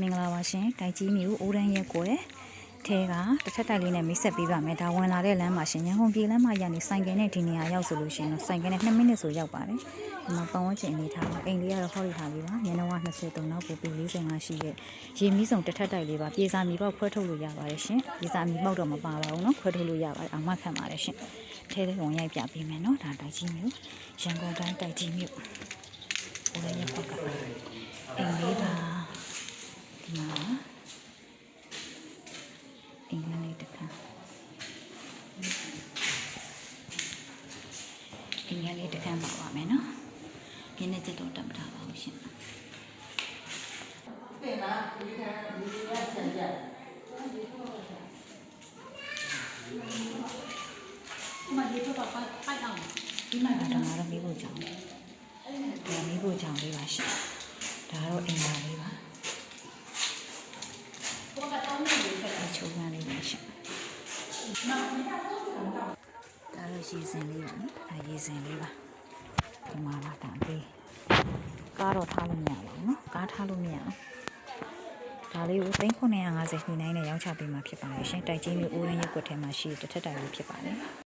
မင်္ဂလာပါရှင်တိုက်ကြီးမျိုးအိုးရန်ရက်ကွယ်ထဲကတစ်ထက်တိုက်လေးနဲ့မိတ်ဆက်ပေးပါမယ်ဒါဝင်လာတဲ့လမ်းမှာရှင်ရန်ကုန်ပြည်လမ်းမှာရနေဆိုင်ကယ်နဲ့ဒီနေရာရောက်ဆိုလို့ရှင်တော့ဆိုင်ကယ်နဲ့2မိနစ်ဆိုရောက်ပါတယ်ဒီမှာပတ်ဝန်းကျင်အနေထားအိမ်လေးကတော့ဟော်ရီဟာလေးပါမျက်နှာဝ23နောက်ပိုပြီး45ရှိတဲ့ရေမီးစုံတစ်ထက်တိုက်လေးပါပြေစာမီပေါက်ခွဲထုတ်လို့ရပါတယ်ရှင်ပြေစာမီပေါက်တော့မပါပါဘူးနော်ခွဲထုတ်လို့ရပါတယ်အောင်မခံပါတယ်ရှင်ထဲလေးဝင်ရိုက်ပြပေးမယ်နော်ဒါတိုက်ကြီးမျိုးရန်ကုန်တိုင်းတိုက်ကြီးမျိုးအိုးရန်ရက်ကွက်ကအိမ်လေးပါဒီမှာအင်္ဂလိပ်တခါအင်္ဂလိပ်တခါပါပါမယ်နော်ဒီနေ့ချက်တော့တက်ထားပါဦးရှင်对吧？你看，你要参加。မဒီတော့ပိုက်အောင် ဒီမှာတော့ငါတို့မိဖို့ကြောင်းဒါမိဖို့ကြောင်းလေးပါရှင်ဒါတော့အင်္ဂလိပ်ပါဘောကတော့မလို့ဖြစ်တယ် ချိုးမှန်းလေးပါရှင်ဒါတော့ရေစင်လေးပါနော်ဒါရေစင်လေးပါဒီမှာလာတာပေးကားတော့ထားလို့မရပါဘူးနော်ကားထားလို့မရအောင်ဒါလေးကို3950ညှိနှိုင်းနဲ့ရောင်းချပေးမှာဖြစ်ပါတယ်ရှင်တိုက်ကြီးမျိုးအိုးရင်းရက်ကွက်ထဲမှာရှိတဲ့တစ်ထက်တိုင်လေးဖြစ်ပါတယ်